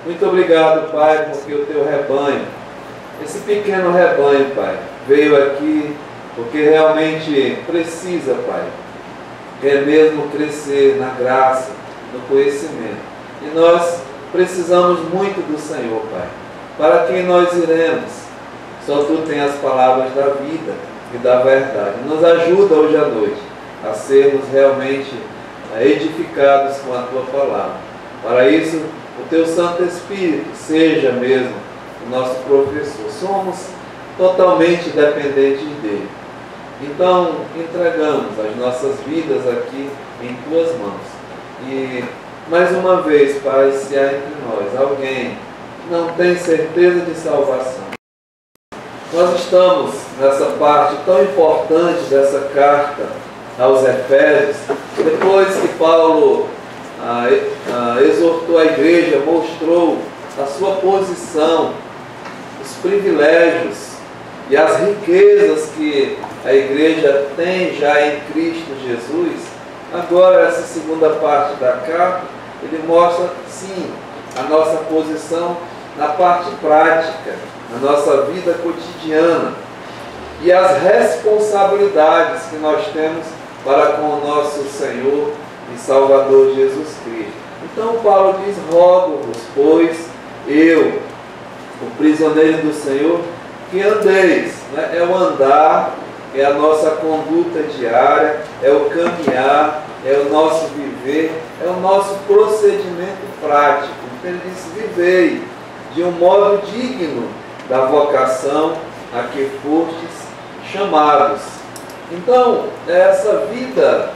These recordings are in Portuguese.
Muito obrigado, Pai, porque o teu rebanho, esse pequeno rebanho, Pai, veio aqui porque realmente precisa, Pai, quer mesmo crescer na graça, no conhecimento. E nós precisamos muito do Senhor, Pai. Para quem nós iremos? Só Tu tens as palavras da vida e da verdade. Nos ajuda hoje à noite a sermos realmente edificados com a Tua palavra. Para isso, o Teu Santo Espírito seja mesmo o nosso professor. Somos totalmente dependentes dEle. Então, entregamos as nossas vidas aqui em Tuas mãos. E, mais uma vez, Pai, se há entre nós alguém que não tem certeza de salvação, nós estamos nessa parte tão importante dessa carta aos Efésios, depois que Paulo exortou a igreja, mostrou a sua posição, os privilégios e as riquezas que a igreja tem já em Cristo Jesus. Agora, essa segunda parte da carta, ele mostra, sim, a nossa posição na parte prática, na nossa vida cotidiana e as responsabilidades que nós temos para com o nosso Senhor e Salvador Jesus Cristo. Então Paulo diz: rogo-vos, pois eu, o prisioneiro do Senhor, que andeis, né? É o andar, é a nossa conduta diária, é o caminhar, é o nosso viver, é o nosso procedimento prático. Então ele diz: vivei de um modo digno da vocação a que fostes chamados. Então, essa vida,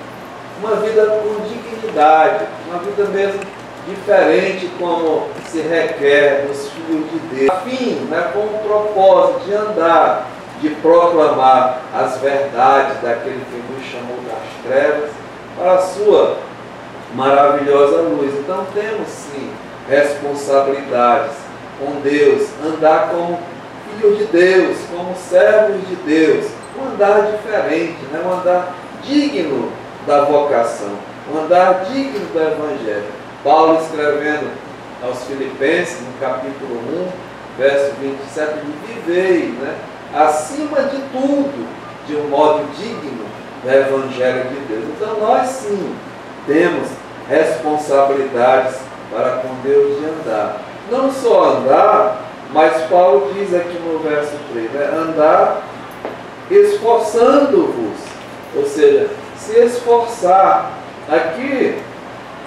uma vida com dignidade, uma vida mesmo diferente como se requer dos filhos de Deus, a fim, né, com o propósito de andar, de proclamar as verdades daquele que nos chamou das trevas para a sua maravilhosa luz. Então temos sim responsabilidades com Deus, andar como filhos de Deus, como servos de Deus, um andar diferente, né? Um andar digno da vocação, um andar digno do Evangelho. Paulo, escrevendo aos Filipenses, no capítulo 1, verso 27, diz: vivei, né, acima de tudo, de um modo digno do Evangelho de Deus. Então nós sim temos responsabilidades para com Deus de andar. Não só andar, mas Paulo diz aqui no verso 3, né, andar esforçando-vos, ou seja, se esforçar. Aqui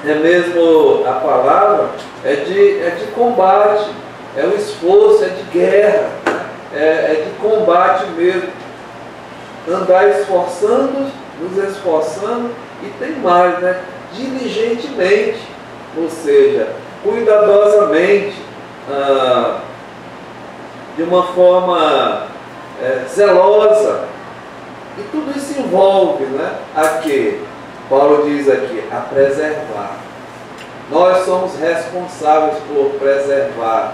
é mesmo a palavra, é de combate, é o esforço, é de guerra, né? É de combate mesmo. Andar esforçando, nos esforçando, e tem mais, né? Diligentemente, ou seja, cuidadosamente, de uma forma zelosa. E tudo isso envolve, né, a que Paulo diz aqui, a preservar. Nós somos responsáveis por preservar,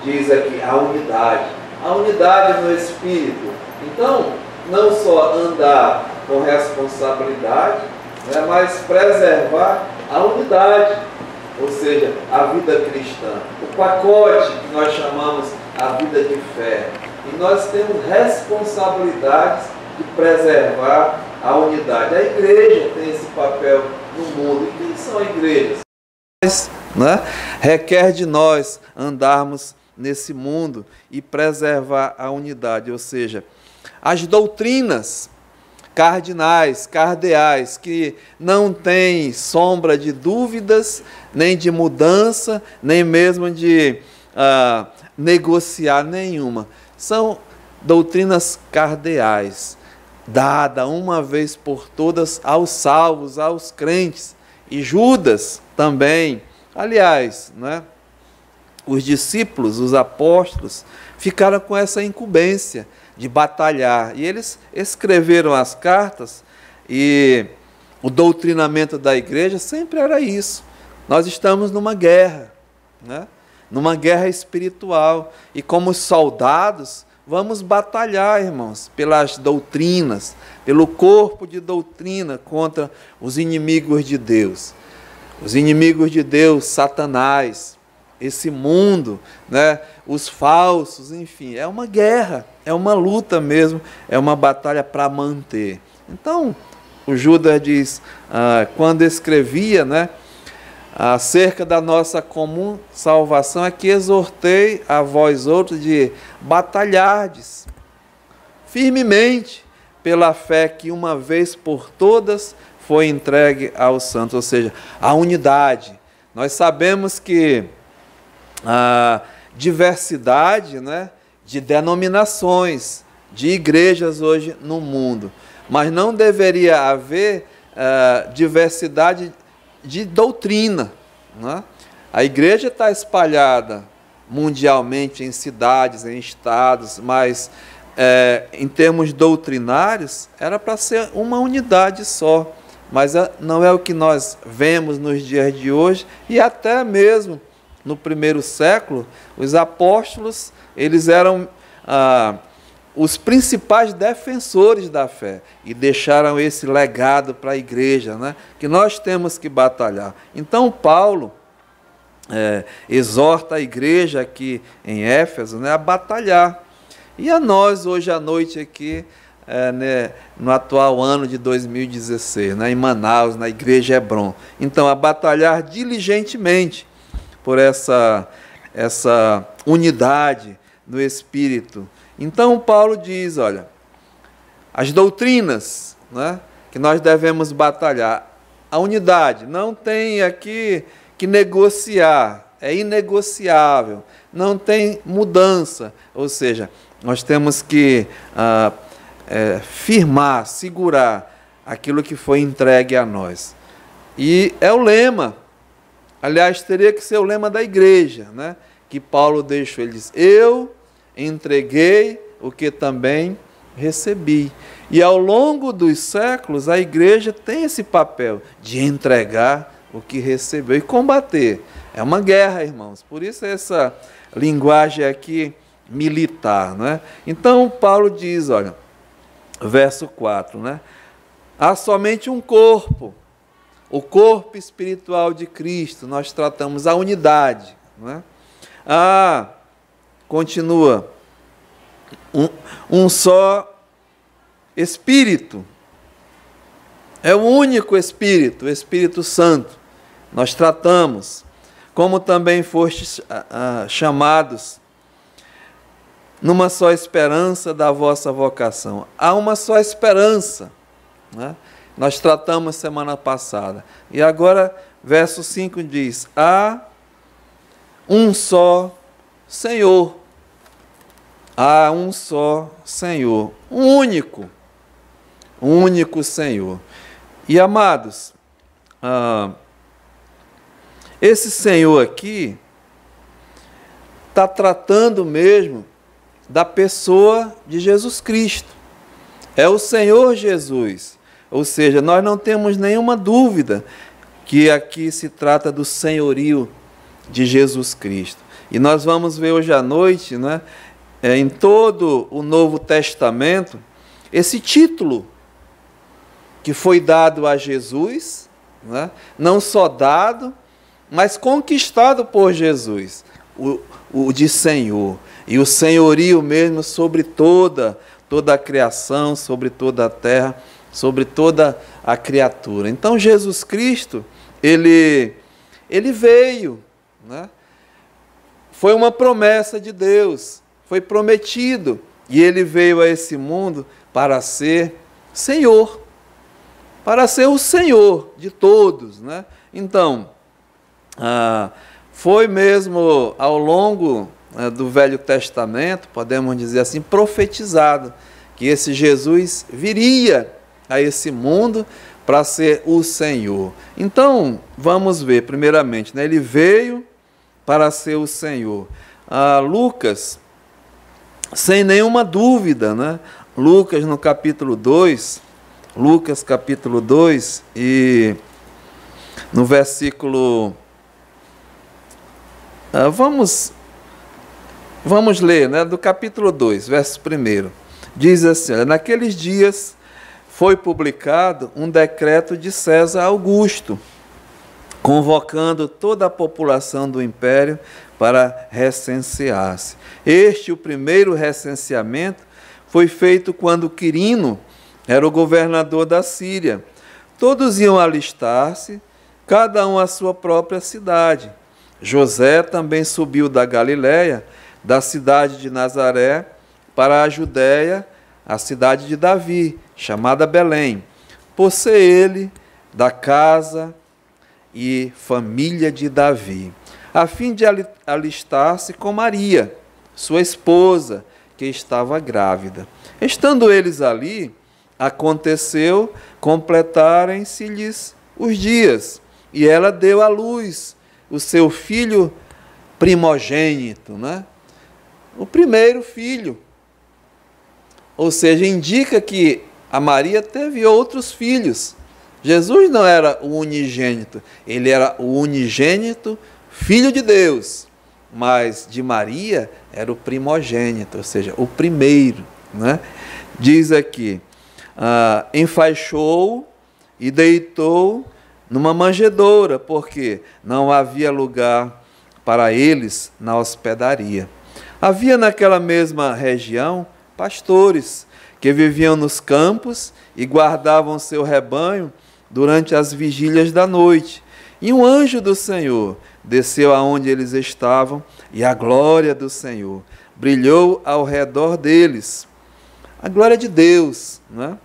diz aqui, a unidade no Espírito. Então, não só andar com responsabilidade, né, mas preservar a unidade, ou seja, a vida cristã, o pacote que nós chamamos a vida de fé. E nós temos responsabilidades de preservar a unidade. A igreja tem esse papel no mundo. E quem são igrejas? Né? Requer de nós andarmos nesse mundo e preservar a unidade, ou seja, as doutrinas cardinais, cardeais, que não têm sombra de dúvidas, nem de mudança, nem mesmo de negociar nenhuma. São doutrinas cardeais, dadas uma vez por todas aos salvos, aos crentes. E Judas também. Aliás, né, os discípulos, os apóstolos, ficaram com essa incumbência de batalhar. E eles escreveram as cartas, e o doutrinamento da igreja sempre era isso. Nós estamos numa guerra, né? Numa guerra espiritual. E como soldados, vamos batalhar, irmãos, pelas doutrinas, pelo corpo de doutrina contra os inimigos de Deus. Os inimigos de Deus, Satanás, esse mundo, né, os falsos, enfim, é uma guerra, é uma luta mesmo, é uma batalha para manter. Então, o Judas diz, quando escrevia, né, acerca da nossa comum salvação, é que exortei a vós outros de batalhardes firmemente pela fé que uma vez por todas foi entregue aos santos, ou seja, a unidade. Nós sabemos que a diversidade, né, de denominações, de igrejas hoje no mundo, mas não deveria haver diversidade de doutrina, né? A igreja está espalhada mundialmente em cidades, em estados, mas em termos doutrinários era para ser uma unidade só, mas não é o que nós vemos nos dias de hoje, e até mesmo no primeiro século os apóstolos, eles eram os principais defensores da fé e deixaram esse legado para a igreja, né, que nós temos que batalhar. Então Paulo exorta a igreja aqui em Éfeso, né, a batalhar. E a nós hoje à noite aqui, né, no atual ano de 2016, né, em Manaus, na igreja Hebron. Então, a batalhar diligentemente por essa unidade no Espírito. Então, Paulo diz, olha, as doutrinas, né, que nós devemos batalhar, a unidade, não tem aqui que negociar, é inegociável, não tem mudança, ou seja, nós temos que firmar, segurar aquilo que foi entregue a nós. E é o lema, aliás, teria que ser o lema da igreja, né, que Paulo deixou. Ele diz, eu entreguei o que também recebi. E ao longo dos séculos, a igreja tem esse papel de entregar o que recebeu e combater. É uma guerra, irmãos, por isso essa linguagem aqui militar, né? Então, Paulo diz, olha, verso 4, né? Há somente um corpo, o corpo espiritual de Cristo, nós tratamos a unidade, né? Continua, um só Espírito, é o único Espírito, o Espírito Santo, nós tratamos, como também fostes chamados, numa só esperança da vossa vocação. Há uma só esperança, né? Nós tratamos semana passada. E agora, verso 5 diz, há um só Senhor. Há um só Senhor. Um único Senhor. E, amados, esse Senhor aqui está tratando mesmo da pessoa de Jesus Cristo. É o Senhor Jesus. Ou seja, nós não temos nenhuma dúvida que aqui se trata do senhorio de Jesus Cristo. E nós vamos ver hoje à noite, né, em todo o Novo Testamento, esse título que foi dado a Jesus, né, não só dado, mas conquistado por Jesus, o de Senhor. E o senhorio mesmo sobre toda a criação, sobre toda a terra, sobre toda a criatura. Então Jesus Cristo, ele veio, né? Foi uma promessa de Deus, foi prometido, e ele veio a esse mundo para ser Senhor, para ser o Senhor de todos, né? Então, foi mesmo ao longo do Velho Testamento, podemos dizer assim, profetizado, que esse Jesus viria a esse mundo para ser o Senhor. Então, vamos ver, primeiramente, né? Ele veio para ser o Senhor. Lucas, sem nenhuma dúvida, né? Lucas no capítulo 2, Lucas capítulo 2, e no versículo... Vamos ler, né, do capítulo 2, verso 1. Diz assim, naqueles dias foi publicado um decreto de César Augusto, convocando toda a população do império para recensear-se. O primeiro recenseamento, foi feito quando Quirino era o governador da Síria. Todos iam alistar-se, cada um à sua própria cidade. José também subiu da Galiléia, da cidade de Nazaré, para a Judéia, a cidade de Davi, chamada Belém, por ser ele da casa e família de Davi, a fim de alistar-se com Maria, sua esposa, que estava grávida. Estando eles ali, aconteceu completarem-se-lhes os dias, e ela deu à luz o seu filho primogênito, né? O primeiro filho. Ou seja, indica que a Maria teve outros filhos. Jesus não era o unigênito, ele era o unigênito, filho de Deus, mas de Maria era o primogênito, ou seja, o primeiro, né? Diz aqui, enfaixou e deitou numa manjedoura, porque não havia lugar para eles na hospedaria. Havia naquela mesma região pastores que viviam nos campos e guardavam seu rebanho durante as vigílias da noite. E um anjo do Senhor desceu aonde eles estavam, e a glória do Senhor brilhou ao redor deles. A glória de Deus, né?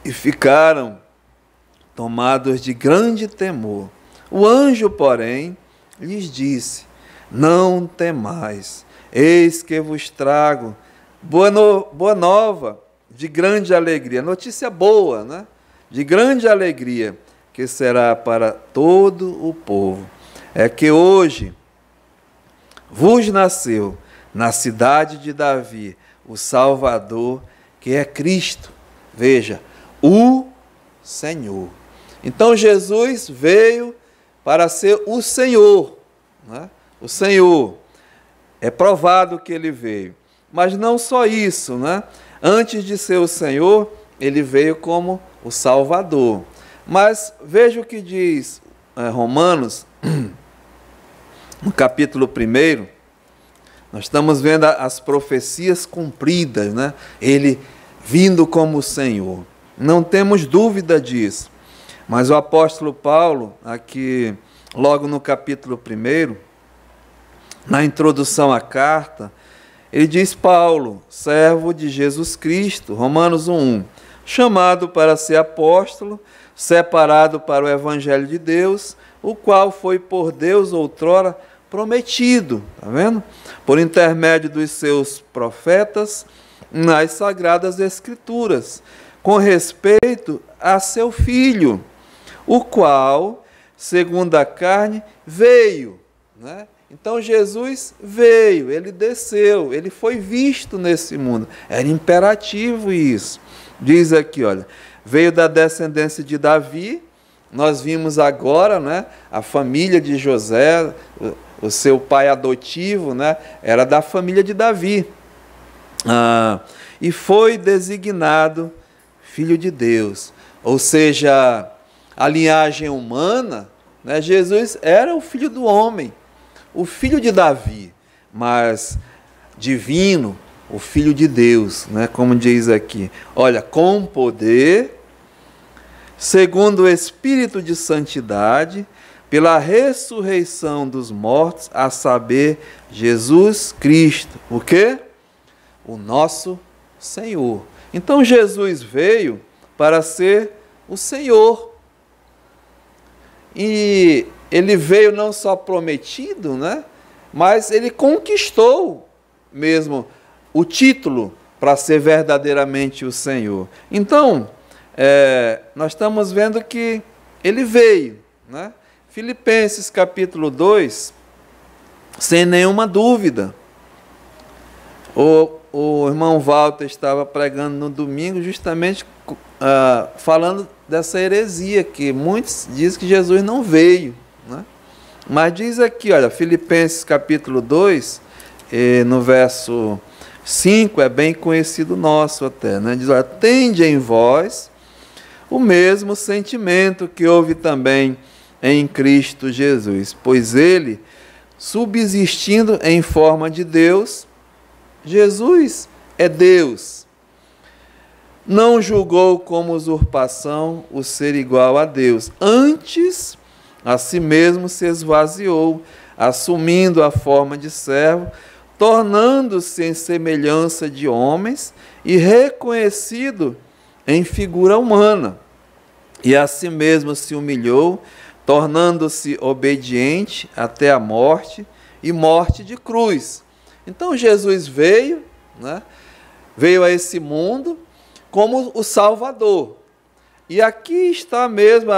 E ficaram tomados de grande temor. O anjo, porém, lhes disse: não temais, eis que vos trago boa nova de grande alegria. Notícia boa, né? De grande alegria, que será para todo o povo. É que hoje vos nasceu na cidade de Davi o Salvador, que é Cristo. Veja, o Senhor. Então Jesus veio para ser o Senhor, né? O Senhor. É provado que ele veio. Mas não só isso, né? Antes de ser o Senhor, ele veio como o Salvador. Mas veja o que diz Romanos, no capítulo 1. Nós estamos vendo as profecias cumpridas, né? Ele vindo como o Senhor. Não temos dúvida disso. Mas o apóstolo Paulo, aqui logo no capítulo 1, na introdução à carta, ele diz: Paulo, servo de Jesus Cristo, Romanos 1, chamado para ser apóstolo, separado para o evangelho de Deus, o qual foi por Deus outrora prometido, tá vendo? Por intermédio dos seus profetas nas sagradas escrituras, com respeito a seu filho, o qual, segundo a carne, veio, né? Então Jesus veio, ele desceu, ele foi visto nesse mundo. Era imperativo isso. Diz aqui, olha, veio da descendência de Davi. Nós vimos agora, né, a família de José, o seu pai adotivo, né, era da família de Davi. E foi designado filho de Deus. Ou seja, a linhagem humana, né, Jesus era o filho do homem, o filho de Davi, mas divino, o filho de Deus, né, como diz aqui. Olha, com poder, segundo o Espírito de santidade, pela ressurreição dos mortos, a saber, Jesus Cristo. O quê? O nosso Senhor. Então Jesus veio para ser o Senhor. E ele veio não só prometido, né, mas ele conquistou mesmo o título para ser verdadeiramente o Senhor. Então, nós estamos vendo que ele veio, né? Filipenses capítulo 2, sem nenhuma dúvida. O irmão Walter estava pregando no domingo justamente falando dessa heresia, que muitos dizem que Jesus não veio, né? Mas diz aqui, olha, Filipenses capítulo 2, no verso 5, é bem conhecido nosso até, né? Diz, olha, tende em vós o mesmo sentimento que houve também em Cristo Jesus, pois ele, subsistindo em forma de Deus, Jesus é Deus. Não julgou como usurpação o ser igual a Deus. Antes, a si mesmo se esvaziou, assumindo a forma de servo, tornando-se em semelhança de homens e reconhecido em figura humana. E a si mesmo se humilhou, tornando-se obediente até a morte e morte de cruz. Então Jesus veio, né, veio a esse mundo como o Salvador. E aqui está mesmo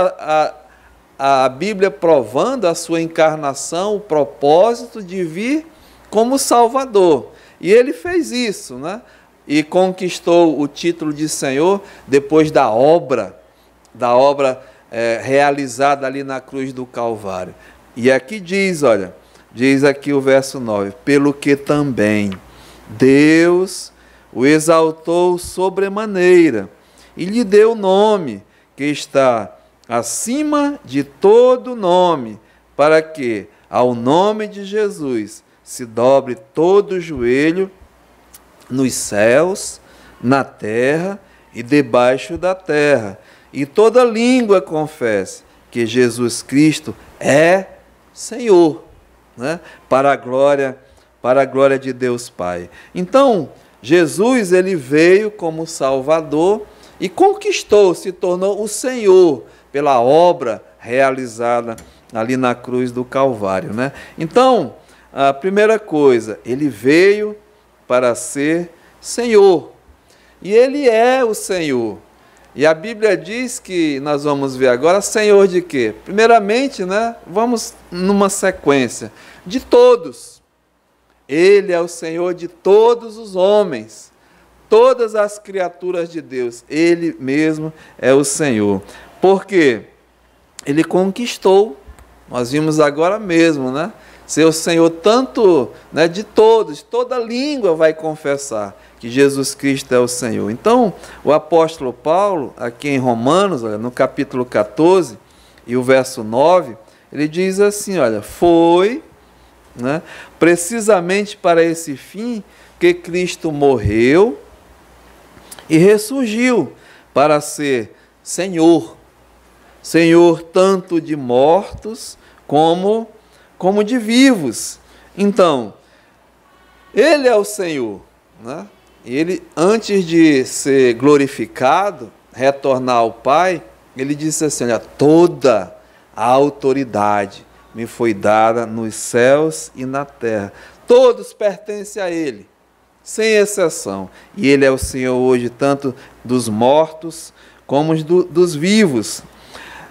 a Bíblia provando a sua encarnação, o propósito de vir como Salvador. E ele fez isso, né? E conquistou o título de Senhor depois da obra realizada ali na cruz do Calvário. E aqui diz, olha, diz aqui o verso 9, pelo que também Deus o exaltou sobremaneira e lhe deu o nome que está acima de todo nome, para que ao nome de Jesus se dobre todo o joelho nos céus, na terra e debaixo da terra, e toda língua confesse que Jesus Cristo é Senhor, né? Para a glória de Deus Pai. Então, Jesus, ele veio como Salvador e conquistou, se tornou o Senhor pela obra realizada ali na cruz do Calvário, né? Então, a primeira coisa, ele veio para ser Senhor. E ele é o Senhor. E a Bíblia diz que, nós vamos ver agora, Senhor de quê? Primeiramente, né, vamos numa sequência, de todos. Ele é o Senhor de todos os homens, todas as criaturas de Deus. Ele mesmo é o Senhor. Porque ele conquistou, nós vimos agora mesmo, né? Ser o Senhor tanto, né, de todos, toda língua vai confessar que Jesus Cristo é o Senhor. Então, o apóstolo Paulo, aqui em Romanos, olha, no capítulo 14 e o verso 9, ele diz assim, olha, foi, né, precisamente para esse fim que Cristo morreu e ressurgiu para ser Senhor. Senhor tanto de mortos como de vivos. Então, ele é o Senhor, né? Ele, antes de ser glorificado, retornar ao Pai, ele disse assim, olha, toda a autoridade me foi dada nos céus e na terra. Todos pertencem a ele, sem exceção. E ele é o Senhor hoje, tanto dos mortos como dos vivos.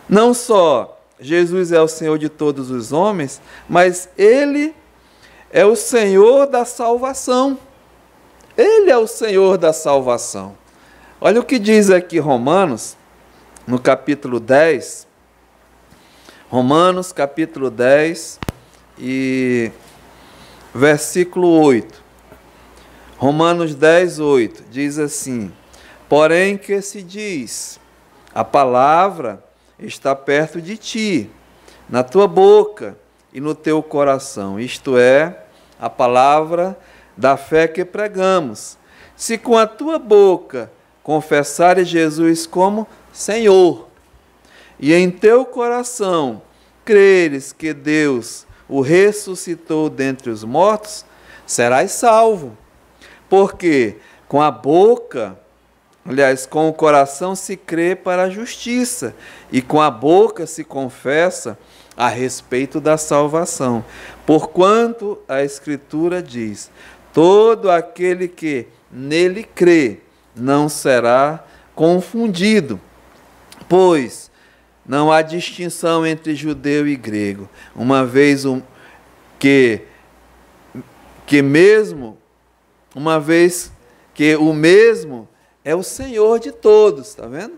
Não só Jesus é o Senhor de todos os homens, mas ele é o Senhor da salvação. Ele é o Senhor da salvação. Olha o que diz aqui Romanos, no capítulo 10. Romanos, capítulo 10 e versículo 8. Romanos 10, 8, diz assim, porém que se diz, a palavra está perto de ti, na tua boca e no teu coração, isto é, a palavra da fé que pregamos. Se com a tua boca confessares Jesus como Senhor, e em teu coração creres que Deus o ressuscitou dentre os mortos, serás salvo. Porque com a boca, aliás, com o coração se crê para a justiça, e com a boca se confessa a respeito da salvação. Porquanto a Escritura diz, todo aquele que nele crê não será confundido, pois não há distinção entre judeu e grego, uma vez que o mesmo é o Senhor de todos, está vendo?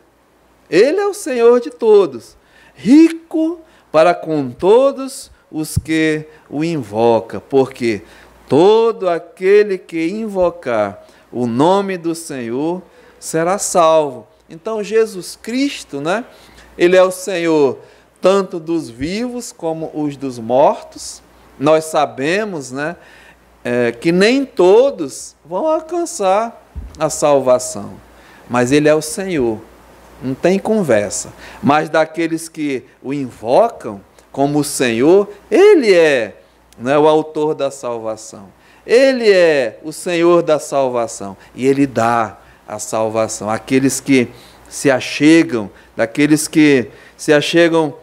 Ele é o Senhor de todos, rico para com todos os que o invocam, porque todo aquele que invocar o nome do Senhor será salvo. Então Jesus Cristo, né? Ele é o Senhor tanto dos vivos como os dos mortos. Nós sabemos, né, que nem todos vão alcançar a salvação, mas Ele é o Senhor, não tem conversa. Mas daqueles que o invocam como o Senhor, Ele é, né, o autor da salvação. Ele é o Senhor da salvação e Ele dá a salvação. Aqueles que se achegam, daqueles que se achegam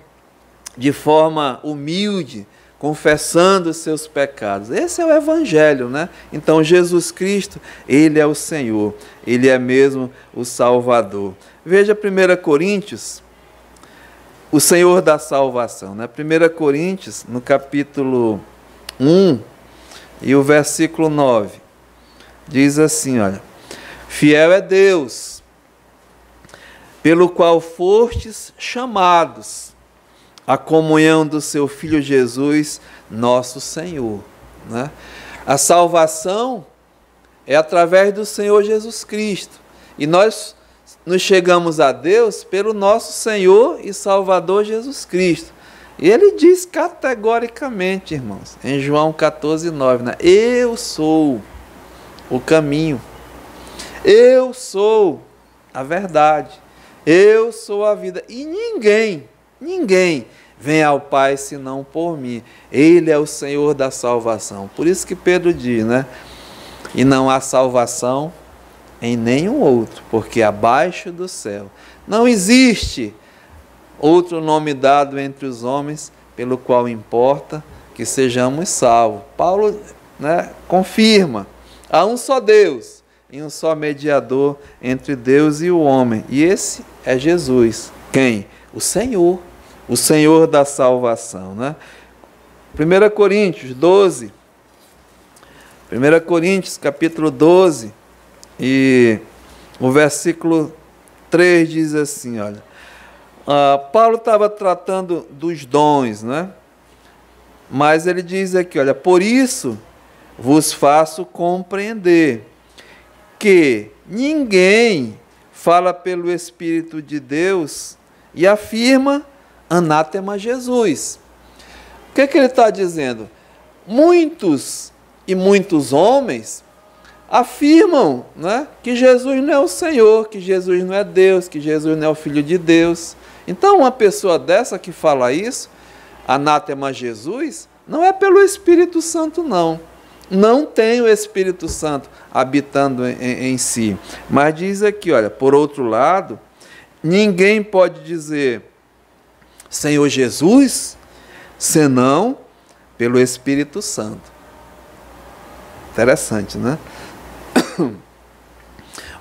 de forma humilde, confessando os seus pecados. Esse é o Evangelho, né? Então Jesus Cristo, Ele é o Senhor, Ele é mesmo o Salvador. Veja 1 Coríntios, o Senhor da salvação, né? 1 Coríntios, no capítulo 1 e o versículo 9, diz assim, olha: fiel é Deus, pelo qual fostes chamados a comunhão do seu Filho Jesus, nosso Senhor. Né? A salvação é através do Senhor Jesus Cristo. E nós nos chegamos a Deus pelo nosso Senhor e Salvador Jesus Cristo. E Ele diz categoricamente, irmãos, em João 14:9, né? Eu sou o caminho, eu sou a verdade, eu sou a vida. E ninguém vem ao Pai senão por mim. Ele é o Senhor da salvação. Por isso que Pedro diz, né? E não há salvação em nenhum outro, porque abaixo do céu não existe outro nome dado entre os homens pelo qual importa que sejamos salvos. Paulo, né, confirma: há um só Deus e um só mediador entre Deus e o homem. E esse é Jesus. Quem? O Senhor da salvação. Né? 1 Coríntios 12, 1 Coríntios capítulo 12, e o versículo 3 diz assim, olha, Paulo estava tratando dos dons, né? Mas ele diz aqui, olha, por isso vos faço compreender que ninguém fala pelo Espírito de Deus e afirma anátema Jesus. O que ele está dizendo? Muitos homens afirmam, né, que Jesus não é o Senhor, que Jesus não é Deus, que Jesus não é o Filho de Deus. Então, uma pessoa dessa que fala isso, anátema Jesus, não é pelo Espírito Santo, não. Não tem o Espírito Santo habitando em si. Mas diz aqui, olha, por outro lado, ninguém pode dizer Senhor Jesus, senão pelo Espírito Santo. Interessante, né?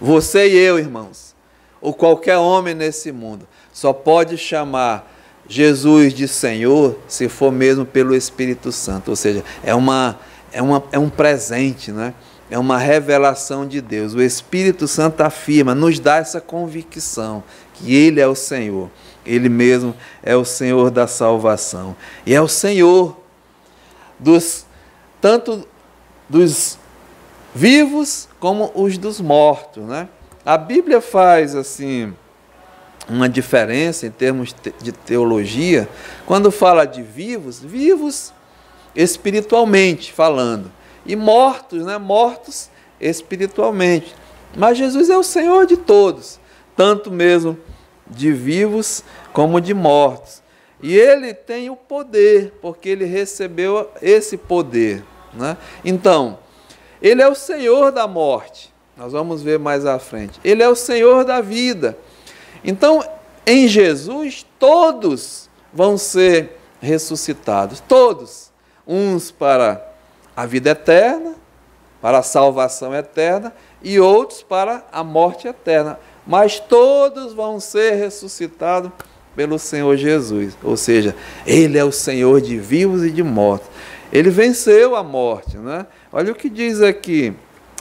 Você e eu, irmãos, ou qualquer homem nesse mundo, só pode chamar Jesus de Senhor se for mesmo pelo Espírito Santo. Ou seja, é um presente, né? É uma revelação de Deus. O Espírito Santo afirma, nos dá essa convicção que Ele é o Senhor. Ele mesmo é o Senhor da salvação. E é o Senhor tanto dos vivos como os dos mortos, né? A Bíblia faz assim uma diferença em termos de teologia, quando fala de vivos espiritualmente falando, e mortos, né? Mortos espiritualmente. Mas Jesus é o Senhor de todos, tanto mesmo de vivos como de mortos. E Ele tem o poder, porque Ele recebeu esse poder, né? Então, Ele é o Senhor da morte. Nós vamos ver mais à frente. Ele é o Senhor da vida. Então, em Jesus, todos vão ser ressuscitados. Todos. Uns para a vida eterna, para a salvação eterna, e outros para a morte eterna. Mas todos vão ser ressuscitados pelo Senhor Jesus. Ou seja, Ele é o Senhor de vivos e de mortos. Ele venceu a morte, né? Olha o que diz aqui,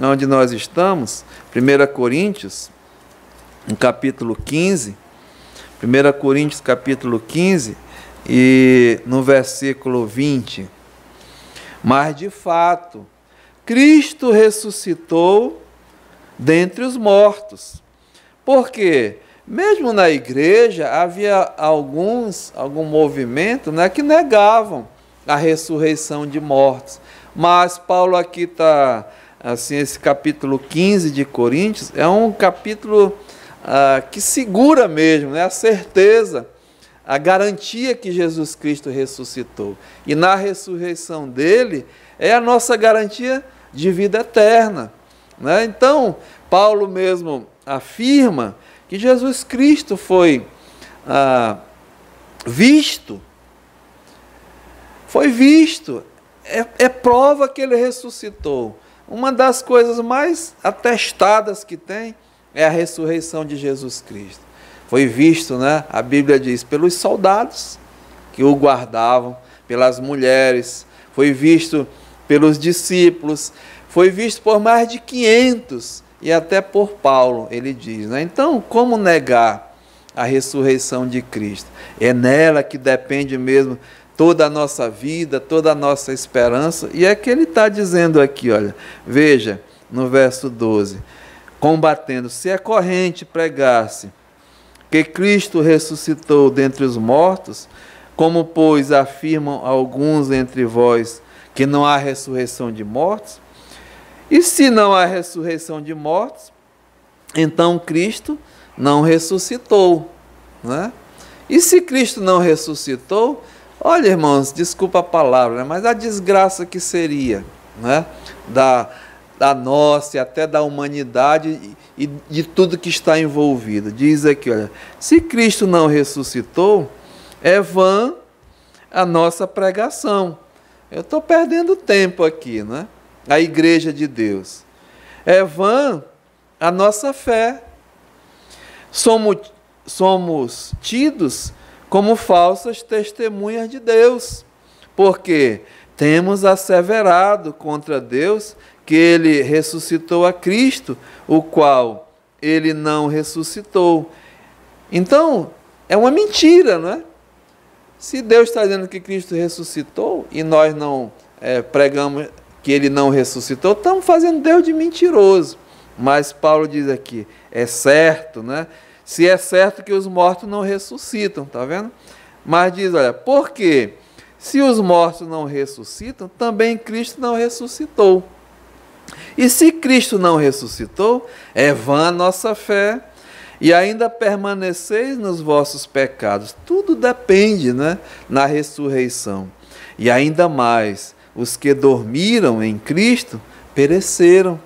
onde nós estamos, 1 Coríntios, no capítulo 15, 1 Coríntios capítulo 15, e no versículo 20. Mas de fato, Cristo ressuscitou dentre os mortos. Por quê? Mesmo na igreja, havia algum movimento, né, que negavam a ressurreição de mortos. Mas Paulo aqui está, assim, esse capítulo 15 de Coríntios, é um capítulo que segura mesmo, né, a certeza, a garantia que Jesus Cristo ressuscitou. E na ressurreição dele, é a nossa garantia de vida eterna, né? Então, Paulo mesmo afirma que Jesus Cristo foi visto, é prova que ele ressuscitou. Uma das coisas mais atestadas que tem é a ressurreição de Jesus Cristo. Foi visto, né? A Bíblia diz, pelos soldados que o guardavam, pelas mulheres, foi visto pelos discípulos, foi visto por mais de 500 e até por Paulo, ele diz, né? Então, como negar a ressurreição de Cristo? É nela que depende mesmo toda a nossa vida, toda a nossa esperança, e é que ele está dizendo aqui, olha, veja, no verso 12, combatendo, se é corrente pregar-se que Cristo ressuscitou dentre os mortos, como, pois, afirmam alguns entre vós que não há ressurreição de mortos? E se não há ressurreição de mortos, então Cristo não ressuscitou, né? E se Cristo não ressuscitou, olha, irmãos, desculpa a palavra, né, mas a desgraça que seria, né, da nossa e até da humanidade e de tudo que está envolvido. Diz aqui, olha, se Cristo não ressuscitou, é vã a nossa pregação. Eu estou perdendo tempo aqui, né? A igreja de Deus. É vã a nossa fé. Somos tidos como falsas testemunhas de Deus, porque temos asseverado contra Deus que ele ressuscitou a Cristo, o qual ele não ressuscitou. Então, é uma mentira, não é? Se Deus está dizendo que Cristo ressuscitou e nós não pregamos que ele não ressuscitou, estamos fazendo Deus de mentiroso. Mas Paulo diz aqui, é certo, né? Se é certo que os mortos não ressuscitam, está vendo? Mas diz, olha, por quê? Se os mortos não ressuscitam, também Cristo não ressuscitou. E se Cristo não ressuscitou, é vã a nossa fé, e ainda permaneceis nos vossos pecados. Tudo depende, né, na ressurreição. E ainda mais, os que dormiram em Cristo pereceram.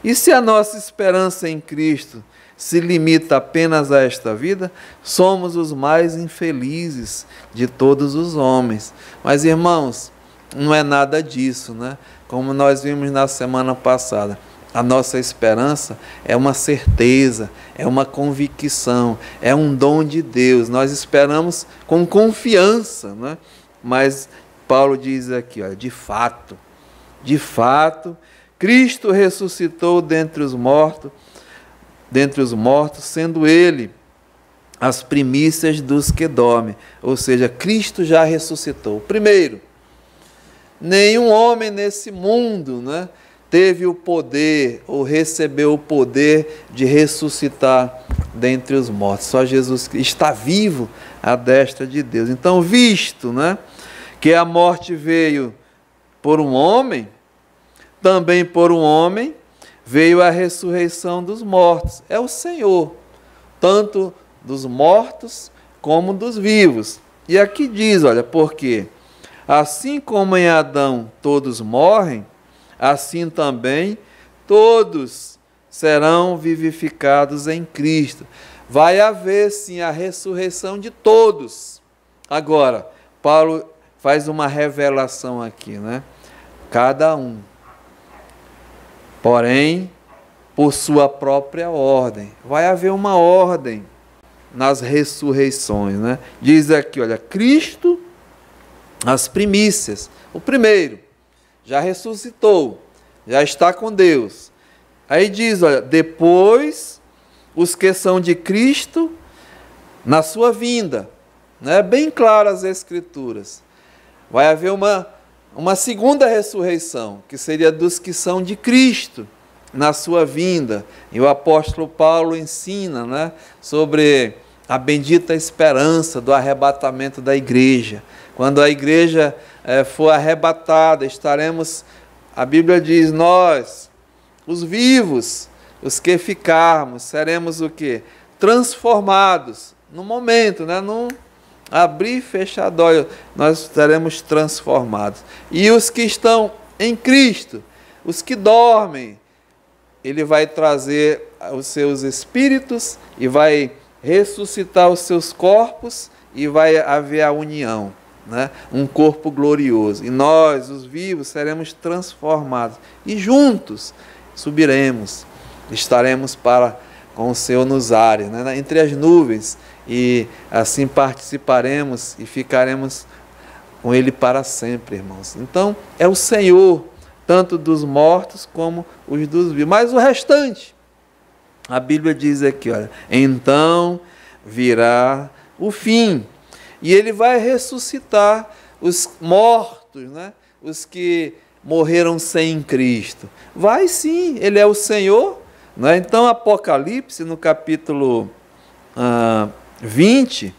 E se a nossa esperança em Cristo se limita apenas a esta vida, somos os mais infelizes de todos os homens. Mas, irmãos, não é nada disso, né? Como nós vimos na semana passada, a nossa esperança é uma certeza, é uma convicção, é um dom de Deus. Nós esperamos com confiança, né? Mas Paulo diz aqui, olha, de fato, Cristo ressuscitou dentre os mortos, sendo ele as primícias dos que dormem. Ou seja, Cristo já ressuscitou. Primeiro, nenhum homem nesse mundo, né, teve o poder ou recebeu o poder de ressuscitar dentre os mortos. Só Jesus está vivo à destra de Deus. Então, visto, né, que a morte veio por um homem, também por um homem veio a ressurreição dos mortos. É o Senhor, tanto dos mortos como dos vivos. E aqui diz, olha, porque assim como em Adão todos morrem, assim também todos serão vivificados em Cristo. Vai haver sim a ressurreição de todos. Agora, Paulo faz uma revelação aqui, né? Cada um. Porém, por sua própria ordem. Vai haver uma ordem nas ressurreições, né? Diz aqui, olha, Cristo, as primícias. O primeiro, já ressuscitou, já está com Deus. Aí diz, olha, depois os que são de Cristo na sua vinda. Né? Bem claras as Escrituras. Vai haver uma segunda ressurreição, que seria dos que são de Cristo. na sua vinda. E o apóstolo Paulo ensina, né, sobre a bendita esperança do arrebatamento da igreja. Quando a igreja for arrebatada, estaremos, a Bíblia diz, nós, os vivos, os que ficarmos, seremos o quê? Transformados, no momento, né, num abrir e fechar de olhos, nós seremos transformados. E os que estão em Cristo, os que dormem, Ele vai trazer os seus espíritos e vai ressuscitar os seus corpos e vai haver a união, né? Um corpo glorioso. E nós, os vivos, seremos transformados. E juntos subiremos, estaremos com o Senhor nos ares, né? Entre as nuvens. E assim participaremos e ficaremos com Ele para sempre, irmãos. Então, é o Senhor, tanto dos mortos como os dos vivos. Mas o restante, a Bíblia diz aqui, olha, então virá o fim. E Ele vai ressuscitar os mortos, né? Os que morreram sem Cristo. Vai sim, Ele é o Senhor, né? Então, Apocalipse, no capítulo 20,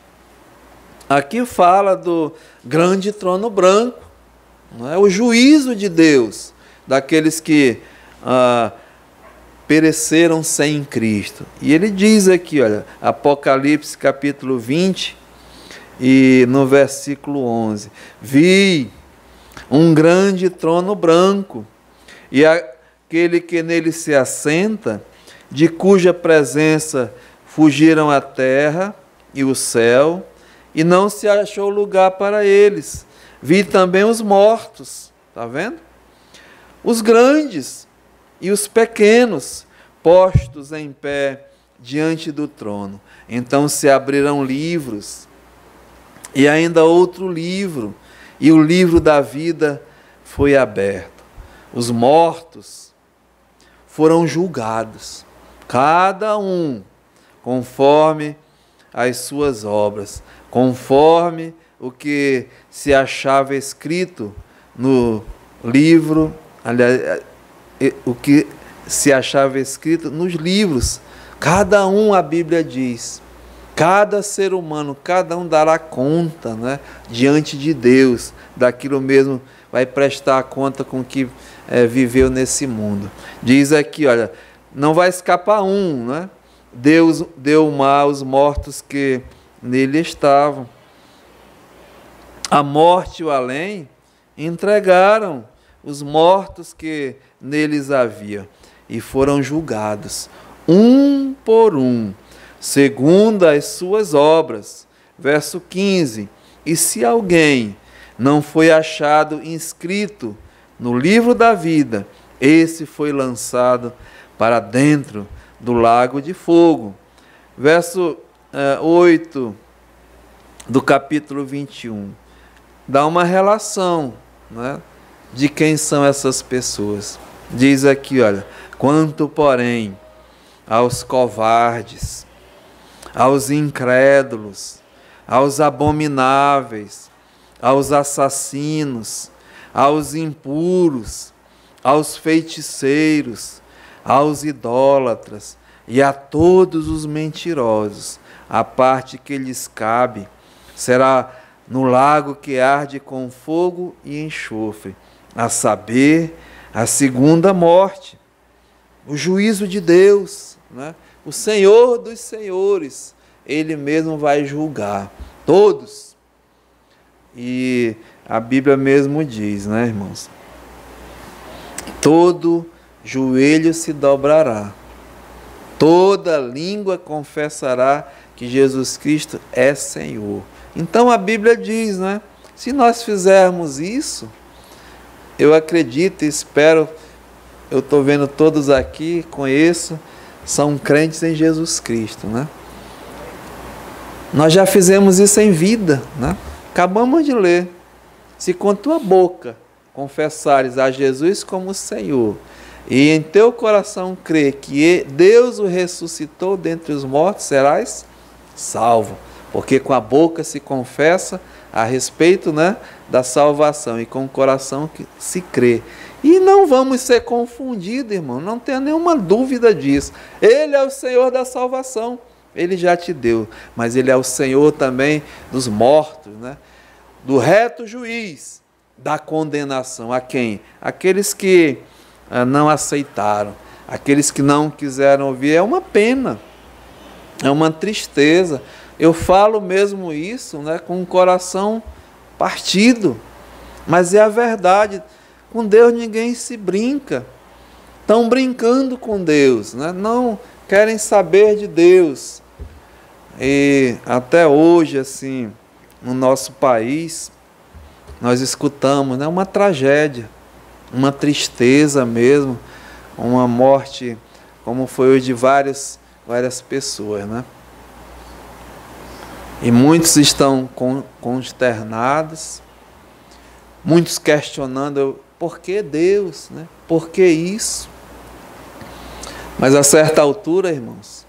aqui fala do grande trono branco, não é? O juízo de Deus, daqueles que pereceram sem Cristo. E ele diz aqui, olha, Apocalipse capítulo 20, e no versículo 11, vi um grande trono branco, e aquele que nele se assenta, de cuja presença fugiram a terra e o céu, e não se achou lugar para eles. Vi também os mortos, está vendo? Os grandes e os pequenos, postos em pé diante do trono. Então se abriram livros, e ainda outro livro, e o livro da vida foi aberto. Os mortos foram julgados, cada um conforme as suas obras, conforme o que se achava escrito no livro, aliás, o que se achava escrito nos livros. Cada um, a Bíblia diz, cada ser humano, cada um dará conta, né, diante de Deus, daquilo mesmo, vai prestar conta com o que viveu nesse mundo. Diz aqui, olha, não vai escapar um, né? Deus deu o mar aos mortos que nele estavam. A morte e o além entregaram os mortos que neles havia, e foram julgados, um por um, segundo as suas obras. Verso 15, e se alguém não foi achado inscrito no livro da vida, esse foi lançado para dentro do lago de fogo. Verso 8 do capítulo 21, dá uma relação, né, de quem são essas pessoas. Diz aqui, olha, quanto porém aos covardes, aos incrédulos, aos abomináveis, aos assassinos, aos impuros, aos feiticeiros, aos idólatras e a todos os mentirosos, a parte que lhes cabe será no lago que arde com fogo e enxofre, a saber, a segunda morte, o juízo de Deus, né? O Senhor dos senhores, Ele mesmo vai julgar todos. E a Bíblia mesmo diz, né, irmãos? Todo joelho se dobrará, toda língua confessará que Jesus Cristo é Senhor. Então a Bíblia diz, né? Se nós fizermos isso, eu acredito e espero, eu estou vendo todos aqui, conheço, são crentes em Jesus Cristo, né? Nós já fizemos isso em vida, né? Acabamos de ler. Se com tua boca confessares a Jesus como Senhor, e em teu coração crer que Deus o ressuscitou dentre os mortos, serás salvo. Porque com a boca se confessa a respeito, né, da salvação, e com o coração que se crê. E não vamos ser confundidos, irmão, não tenha nenhuma dúvida disso. Ele é o Senhor da salvação, Ele já te deu, mas Ele é o Senhor também dos mortos, né, do reto juiz, da condenação. A quem? Aqueles que não aceitaram, aqueles que não quiseram ouvir. É uma pena, é uma tristeza. Eu falo mesmo isso, né, com o coração partido, mas é a verdade. Com Deus ninguém se brinca. Estão brincando com Deus, né? Não querem saber de Deus. E até hoje, assim, no nosso país, nós escutamos, né, uma tragédia, uma tristeza mesmo, uma morte, como foi hoje, de várias pessoas, né? E muitos estão consternados, muitos questionando, por que Deus, né? Por que isso? Mas a certa altura, irmãos,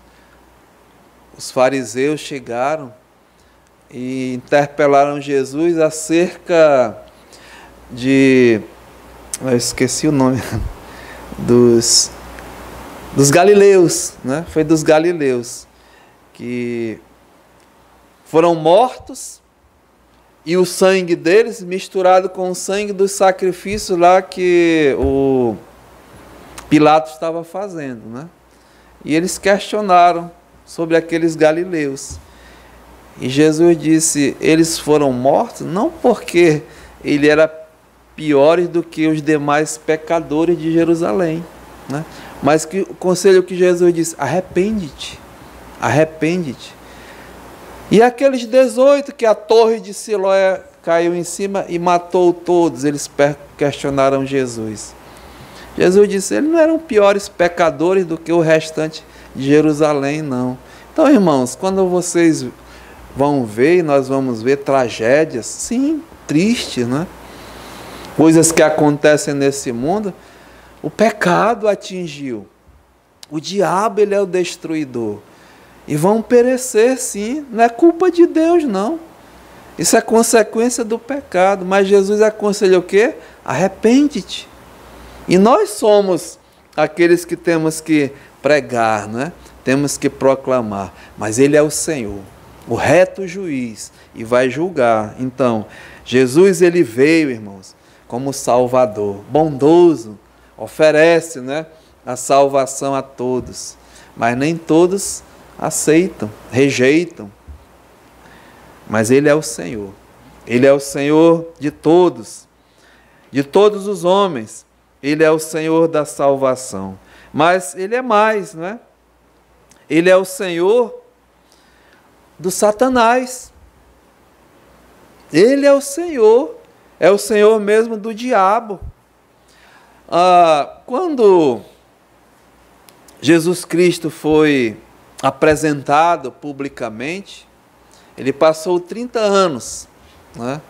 os fariseus chegaram e interpelaram Jesus acerca de... eu esqueci o nome dos galileus, né? Foi dos galileus que foram mortos e o sangue deles misturado com o sangue dos sacrifícios lá que o Pilatos estava fazendo, né? E eles questionaram sobre aqueles galileus. E Jesus disse, eles foram mortos não porque ele era piores do que os demais pecadores de Jerusalém, né? Mas que o conselho que Jesus disse, arrepende-te, arrepende-te. E aqueles 18 que a torre de Siloé caiu em cima e matou todos, eles questionaram Jesus. Jesus disse, eles não eram piores pecadores do que o restante de Jerusalém, não. Então, irmãos, quando vocês vão ver, e nós vamos ver tragédias, sim, tristes, né? Coisas que acontecem nesse mundo, o pecado atingiu. O diabo, ele é o destruidor. E vão perecer, sim, não é culpa de Deus, não. Isso é consequência do pecado. Mas Jesus aconselha o quê? Arrepende-te. E nós somos aqueles que temos que pregar, né? Temos que proclamar. Mas Ele é o Senhor, o reto juiz, e vai julgar. Então, Jesus, Ele veio, irmãos, como Salvador, bondoso, oferece, né, a salvação a todos. Mas nem todos aceitam, rejeitam. Mas Ele é o Senhor. Ele é o Senhor de todos os homens. Ele é o Senhor da salvação. Mas Ele é mais, não é? Ele é o Senhor do Satanás. Ele é o Senhor mesmo do diabo. Quando Jesus Cristo foi apresentado publicamente, Ele passou 30 anos, né,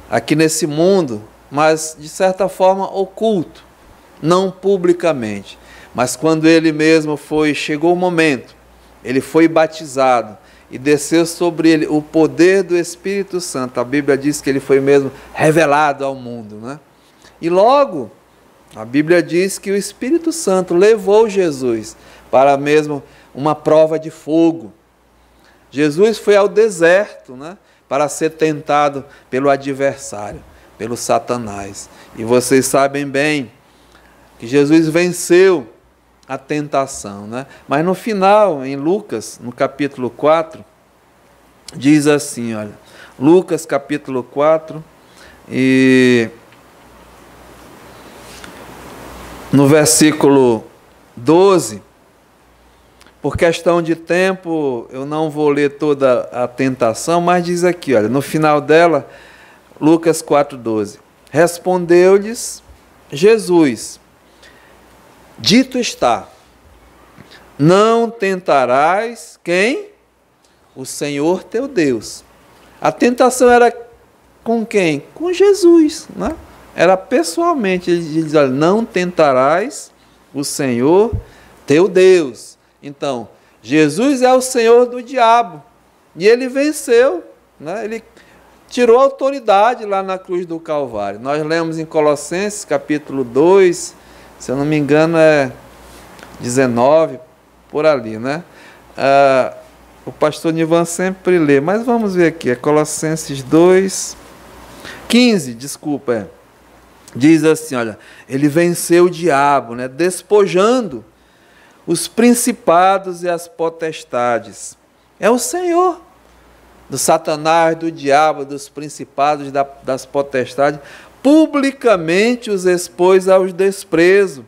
aqui nesse mundo, mas de certa forma oculto, não publicamente. Mas quando Ele mesmo chegou o momento, Ele foi batizado e desceu sobre Ele o poder do Espírito Santo. A Bíblia diz que Ele foi mesmo revelado ao mundo, né? E logo, a Bíblia diz que o Espírito Santo levou Jesus para mesmo uma prova de fogo. Jesus foi ao deserto, né, para ser tentado pelo adversário, pelo Satanás. E vocês sabem bem que Jesus venceu a tentação, né? Mas no final, em Lucas, no capítulo 4, diz assim, olha, Lucas capítulo 4, e no versículo 12, por questão de tempo, eu não vou ler toda a tentação, mas diz aqui, olha, no final dela, Lucas 4,12. Respondeu-lhes Jesus, dito está, não tentarás quem? O Senhor teu Deus. A tentação era com quem? Com Jesus, né? Era pessoalmente. Ele diz, olha, não tentarás o Senhor teu Deus. Então, Jesus é o Senhor do diabo. E ele venceu, né? Ele tirou a autoridade lá na cruz do Calvário. Nós lemos em Colossenses capítulo 2, se eu não me engano é 19, por ali, né? O pastor Nivan sempre lê, mas vamos ver aqui, é Colossenses 2, 15, desculpa, diz assim, olha, ele venceu o diabo, né? Despojando os principados e as potestades. É o Senhor, do Satanás, do diabo, dos principados, das potestades, publicamente os expôs aos desprezos,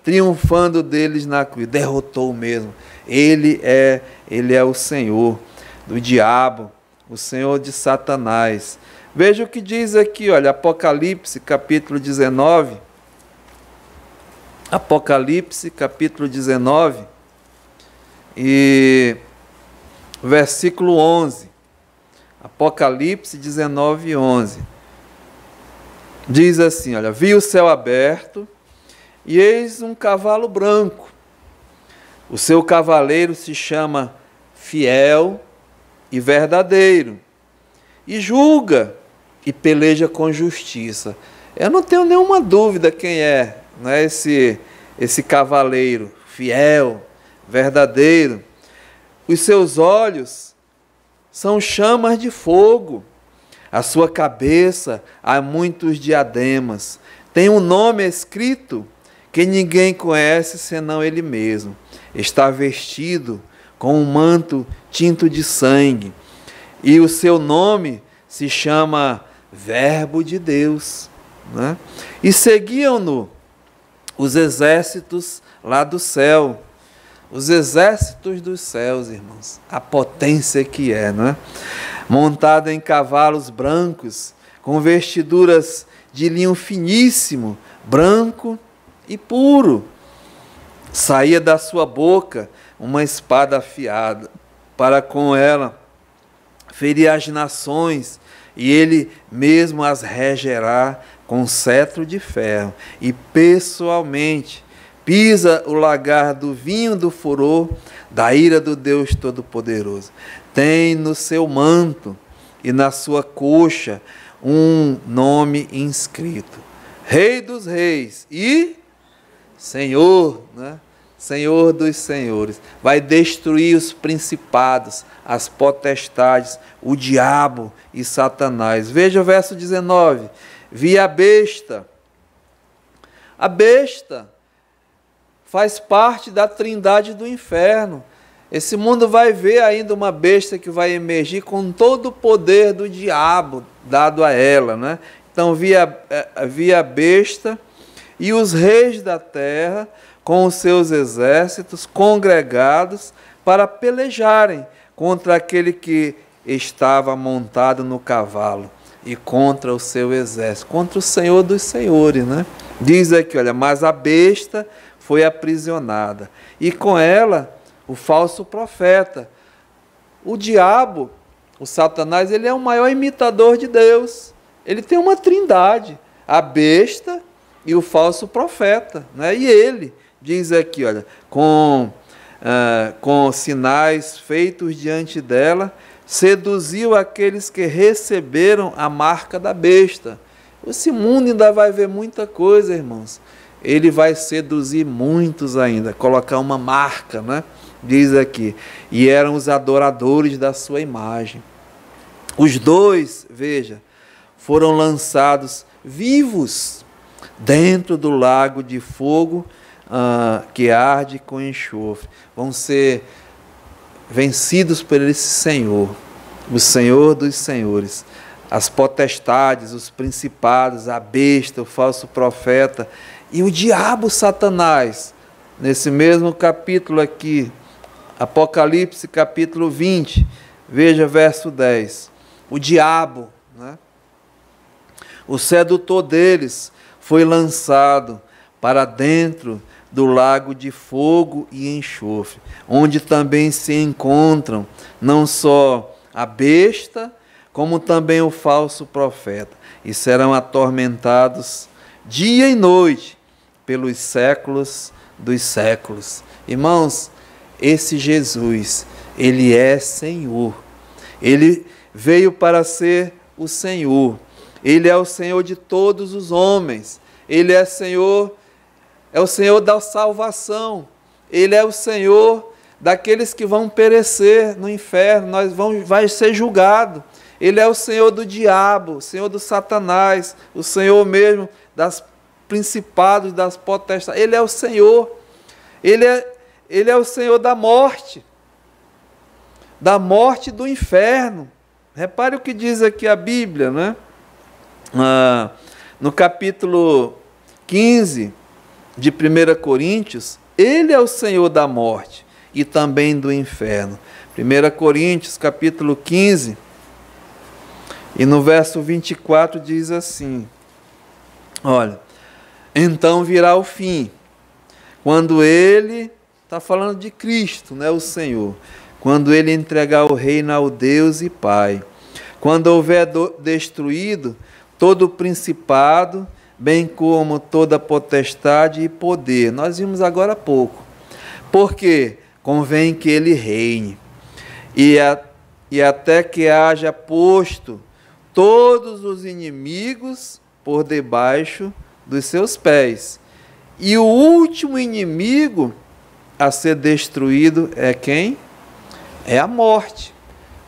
triunfando deles na cruz, derrotou mesmo. Ele é o Senhor do diabo, o Senhor de Satanás. Veja o que diz aqui, olha, Apocalipse capítulo 19, Apocalipse capítulo 19 e versículo 11, Apocalipse 19, 11, diz assim, olha, vi o céu aberto e eis um cavalo branco, o seu cavaleiro se chama Fiel e Verdadeiro, e julga e peleja com justiça. Eu não tenho nenhuma dúvida quem é, né, esse cavaleiro, fiel, verdadeiro. Os seus olhos são chamas de fogo, a sua cabeça há muitos diademas, tem um nome escrito que ninguém conhece senão ele mesmo. Está vestido com um manto tinto de sangue, e o seu nome se chama Verbo de Deus, né? E seguiam-no os exércitos lá do céu, os exércitos dos céus, irmãos, a potência que é, não é? Montada em cavalos brancos, com vestiduras de linho finíssimo, branco e puro. Saía da sua boca uma espada afiada, para com ela ferir as nações, e ele mesmo as regerá com cetro de ferro, e pessoalmente pisa o lagar do vinho do furor da ira do Deus Todo-Poderoso. Tem no seu manto e na sua coxa um nome inscrito: Rei dos Reis e Senhor, né? Senhor dos Senhores. Vai destruir os principados, as potestades, o diabo e Satanás. Veja o verso 19. Vi a besta. A besta faz parte da trindade do inferno. Esse mundo vai ver ainda uma besta que vai emergir com todo o poder do diabo dado a ela, né? Então vi a besta e os reis da terra com os seus exércitos congregados para pelejarem contra aquele que estava montado no cavalo e contra o seu exército, contra o Senhor dos Senhores, né? Diz aqui, olha, mas a besta foi aprisionada, e com ela o falso profeta. O diabo, o Satanás, ele é o maior imitador de Deus. Ele tem uma trindade, a besta e o falso profeta, né? E ele diz aqui, olha, com sinais feitos diante dela, seduziu aqueles que receberam a marca da besta. Esse mundo ainda vai ver muita coisa, irmãos. Ele vai seduzir muitos ainda, colocar uma marca, né? Diz aqui, e eram os adoradores da sua imagem. Os dois, veja, foram lançados vivos dentro do lago de fogo que arde com enxofre. Vão ser vencidos por esse Senhor, o Senhor dos Senhores. As potestades, os principados, a besta, o falso profeta e o diabo Satanás. Nesse mesmo capítulo aqui, Apocalipse capítulo 20, veja verso 10. O diabo, né? O sedutor deles foi lançado para dentro do lago de fogo e enxofre, onde também se encontram não só a besta, como também o falso profeta, e serão atormentados dia e noite pelos séculos dos séculos. Irmãos, esse Jesus, ele é Senhor, Ele veio para ser o Senhor. Ele é o Senhor de todos os homens. Ele é o Senhor da salvação. Ele é o Senhor daqueles que vão perecer no inferno, vai ser julgado. Ele é o Senhor do diabo, o Senhor do Satanás, o Senhor mesmo das principados, das potestades. Ele é o Senhor. Ele é o Senhor da morte do inferno. Repare o que diz aqui a Bíblia, né? No capítulo 15 de 1 Coríntios, Ele é o Senhor da morte e também do inferno. 1 Coríntios, capítulo 15, e no verso 24 diz assim, olha, então virá o fim, quando Ele, está falando de Cristo, né, o Senhor, quando Ele entregar o reino ao Deus e Pai, quando houver destruído todo o principado, bem como toda potestade e poder. Nós vimos agora há pouco. Porque convém que Ele reine, e até que haja posto todos os inimigos por debaixo dos seus pés. E o último inimigo a ser destruído é quem? É a morte.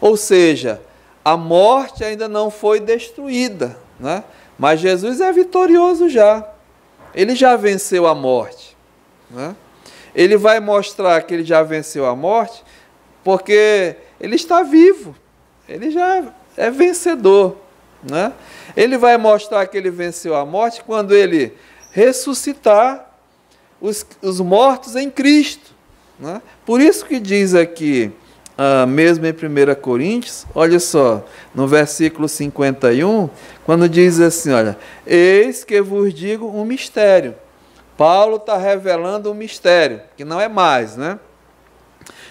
Ou seja, a morte ainda não foi destruída, né? Mas Jesus é vitorioso já. Ele já venceu a morte, né? Ele vai mostrar que ele já venceu a morte porque ele está vivo. Ele já é vencedor, né? Ele vai mostrar que ele venceu a morte quando ele ressuscitar os mortos em Cristo, né? Por isso que diz aqui, mesmo em 1 Coríntios, olha só, no versículo 51, quando diz assim, olha, eis que vos digo um mistério. Paulo está revelando um mistério, que não é mais, né?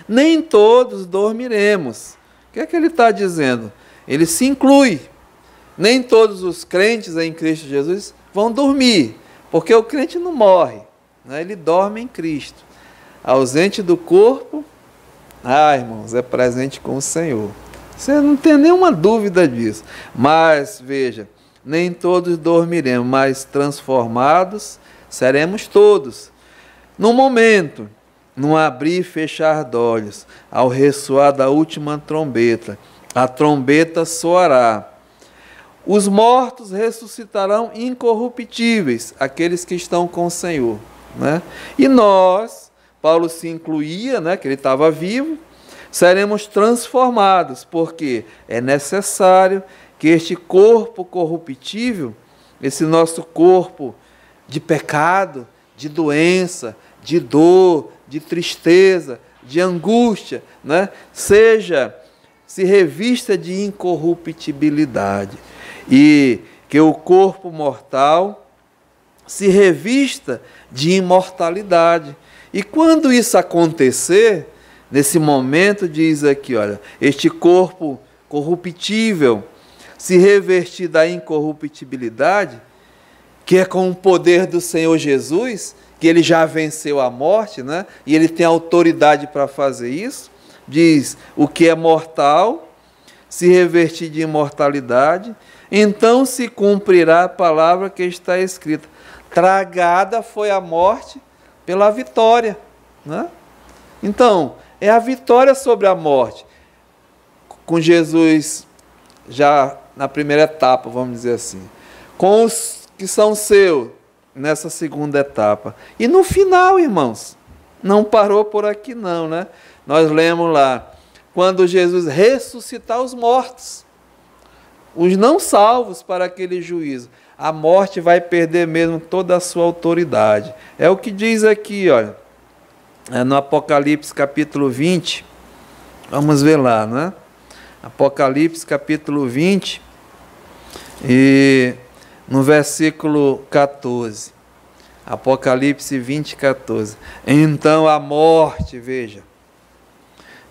Nem todos dormiremos. O que é que ele está dizendo? Ele se inclui. Nem todos os crentes em Cristo Jesus vão dormir, porque o crente não morre, né? Ele dorme em Cristo. Ausente do corpo, irmãos, é presente com o Senhor. Você não tem nenhuma dúvida disso. Mas, veja, nem todos dormiremos, mas transformados seremos todos. No momento, no abrir e fechar de olhos, ao ressoar da última trombeta, a trombeta soará. Os mortos ressuscitarão incorruptíveis, aqueles que estão com o Senhor, né? E nós, Paulo se incluía, né, que ele estava vivo, seremos transformados, porque é necessário que este corpo corruptível, esse nosso corpo de pecado, de doença, de dor, de tristeza, de angústia, né, se revista de incorruptibilidade, e que o corpo mortal se revista de imortalidade. E quando isso acontecer, nesse momento diz aqui, olha, este corpo corruptível se revestir da incorruptibilidade, que é com o poder do Senhor Jesus, que ele já venceu a morte, né? E ele tem autoridade para fazer isso. Diz, o que é mortal se revestir de imortalidade, então se cumprirá a palavra que está escrita. Tragada foi a morte pela vitória, né? Então, é a vitória sobre a morte. Com Jesus já na primeira etapa, vamos dizer assim. Com os que são seus nessa segunda etapa. E no final, irmãos, não parou por aqui não, né? Nós lemos lá, quando Jesus ressuscitar os mortos, os não salvos para aquele juízo, a morte vai perder mesmo toda a sua autoridade. É o que diz aqui, olha, no Apocalipse capítulo 20, vamos ver lá, né? Apocalipse capítulo 20, e no versículo 14, Apocalipse 20, 14. Então a morte, veja,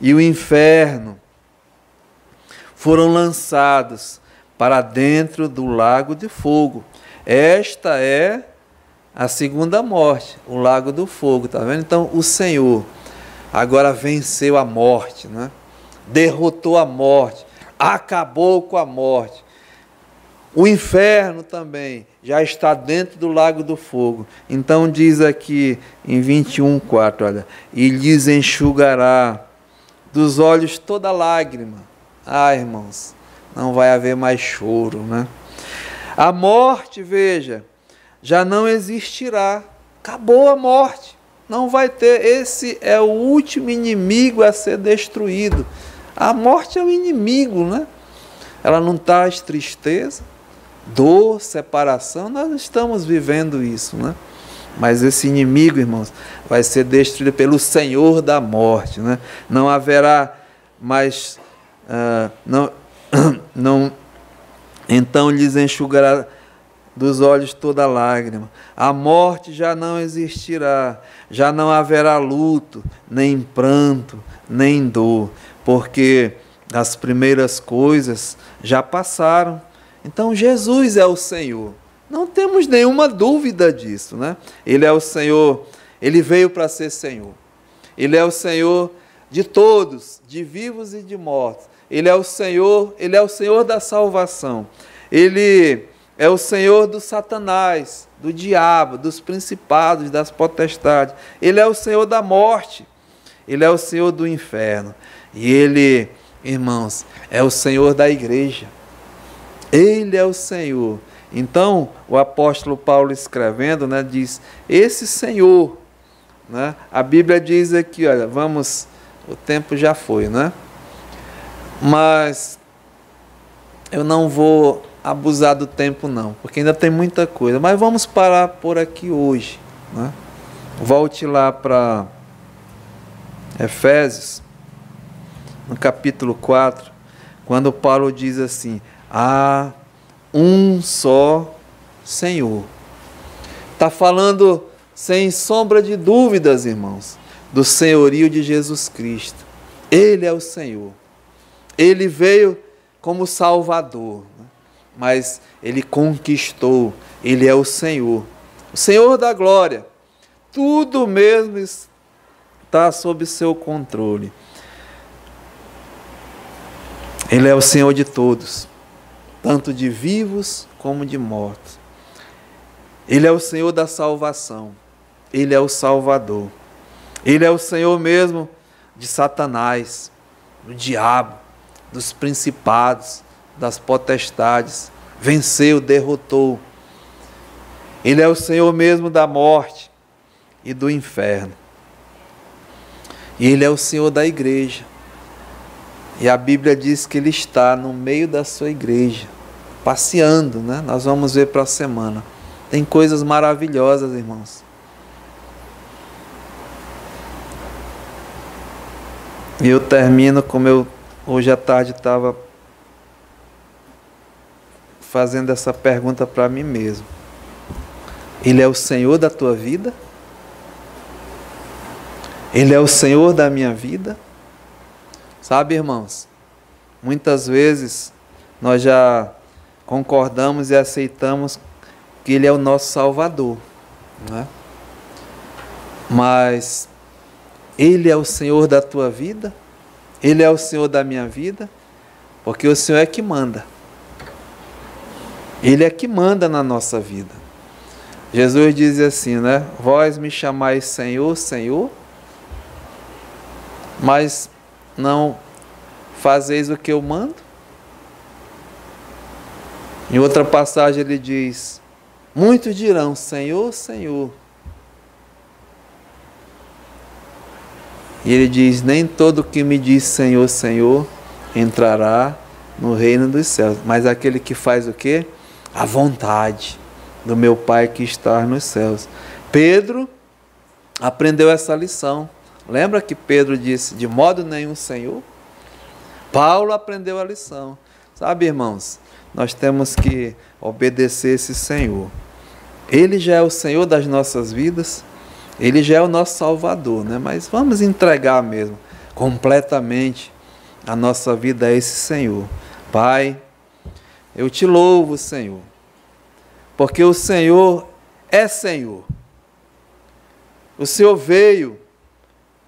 e o inferno foram lançados para dentro do lago de fogo. Esta é a segunda morte, o lago do fogo, tá vendo? Então o Senhor agora venceu a morte, né? Derrotou a morte. acabou com a morte. O inferno também já está dentro do lago do fogo. Então diz aqui em 21:4, olha, e lhes enxugará dos olhos toda lágrima. Ah, irmãos, não vai haver mais choro, né? A morte, veja, já não existirá. Acabou a morte. Não vai ter. Esse é o último inimigo a ser destruído. A morte é o inimigo, né? Ela não traz tristeza, dor, separação. Nós estamos vivendo isso, né? Mas esse inimigo, irmãos, vai ser destruído pelo Senhor da morte, né? Não haverá mais... Então lhes enxugará dos olhos toda lágrima. A morte já não existirá, já não haverá luto, nem pranto, nem dor, porque as primeiras coisas já passaram. Então Jesus é o Senhor. Não temos nenhuma dúvida disso, né? Ele é o Senhor, Ele veio para ser Senhor. Ele é o Senhor de todos, de vivos e de mortos. Ele é o Senhor da salvação. Ele é o Senhor do Satanás, do diabo, dos principados, das potestades. Ele é o Senhor da morte. Ele é o Senhor do inferno. E Ele, irmãos, é o Senhor da igreja. Ele é o Senhor. Então, o apóstolo Paulo escrevendo, né, diz, esse Senhor, né, a Bíblia diz aqui, olha, o tempo já foi, né? Mas eu não vou abusar do tempo não, porque ainda tem muita coisa, mas vamos parar por aqui hoje, né? Volte lá para Efésios, no capítulo 4, quando Paulo diz assim, há um só Senhor. Está falando sem sombra de dúvidas, irmãos, do senhorio de Jesus Cristo. Ele é o Senhor. Ele veio como Salvador, né? Mas Ele conquistou. Ele é o Senhor da glória. Tudo mesmo está sob seu controle. Ele é o Senhor de todos, tanto de vivos como de mortos. Ele é o Senhor da salvação. Ele é o Salvador. Ele é o Senhor mesmo de Satanás, do diabo, dos principados, das potestades. Venceu, derrotou. Ele é o Senhor mesmo da morte e do inferno. E Ele é o Senhor da igreja. E a Bíblia diz que Ele está no meio da sua igreja, passeando, né? Nós vamos ver para a semana. Tem coisas maravilhosas, irmãos. E eu termino como eu hoje à tarde estava fazendo essa pergunta para mim mesmo. Ele é o Senhor da tua vida? Ele é o Senhor da minha vida? Sabe, irmãos, muitas vezes nós já concordamos e aceitamos que Ele é o nosso Salvador, não é? Mas Ele é o Senhor da tua vida? Ele é o Senhor da minha vida? Porque o Senhor é que manda. Ele é que manda na nossa vida. Jesus diz assim, né? Vós me chamais Senhor, Senhor, mas não fazeis o que eu mando. Em outra passagem ele diz, muitos dirão, Senhor, Senhor. E ele diz, nem todo que me diz Senhor, Senhor, entrará no reino dos céus, mas aquele que faz o quê? A vontade do meu Pai que está nos céus. Pedro aprendeu essa lição. Lembra que Pedro disse, de modo nenhum, Senhor? Paulo aprendeu a lição. Sabe, irmãos, nós temos que obedecer esse Senhor. Ele já é o Senhor das nossas vidas, Ele já é o nosso Salvador, né? Mas vamos entregar mesmo, completamente, a nossa vida a esse Senhor. Pai, eu te louvo, Senhor, porque o Senhor é Senhor. O Senhor veio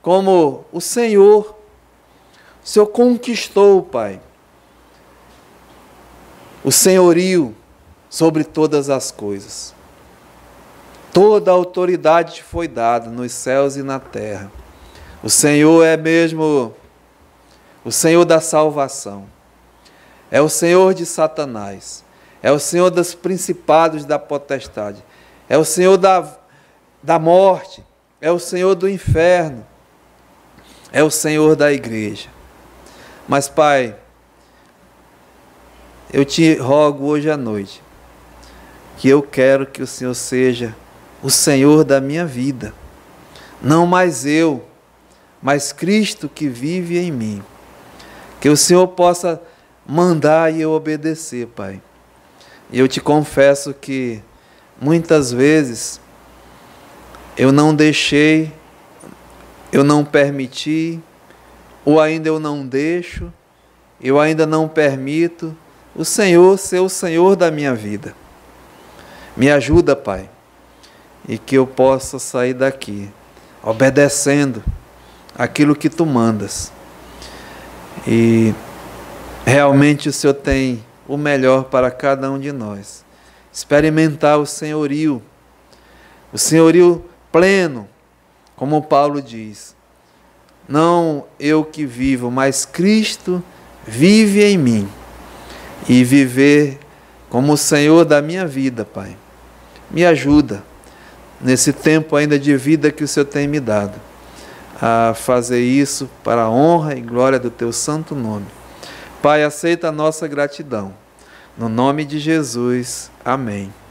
como o Senhor conquistou, Pai, o senhorio sobre todas as coisas. Toda a autoridade te foi dada nos céus e na terra. O Senhor é mesmo o Senhor da salvação. É o Senhor de Satanás. É o Senhor dos principados da potestade. É o Senhor da morte. É o Senhor do inferno. É o Senhor da igreja. Mas, Pai, eu te rogo hoje à noite que eu quero que o Senhor seja o Senhor da minha vida. Não mais eu, mas Cristo que vive em mim. Que o Senhor possa mandar e eu obedecer, Pai. E eu te confesso que muitas vezes eu não deixei, eu não permiti, ou ainda eu não deixo, eu ainda não permito o Senhor ser o Senhor da minha vida. Me ajuda, Pai, e que eu possa sair daqui obedecendo aquilo que Tu mandas. E realmente o Senhor tem o melhor para cada um de nós. Experimentar o senhorio pleno, como Paulo diz. Não eu que vivo, mas Cristo vive em mim. E viver como o Senhor da minha vida, Pai. Me ajuda, nesse tempo ainda de vida que o Senhor tem me dado, a fazer isso para a honra e glória do Teu santo nome. Pai, aceita a nossa gratidão. No nome de Jesus. Amém.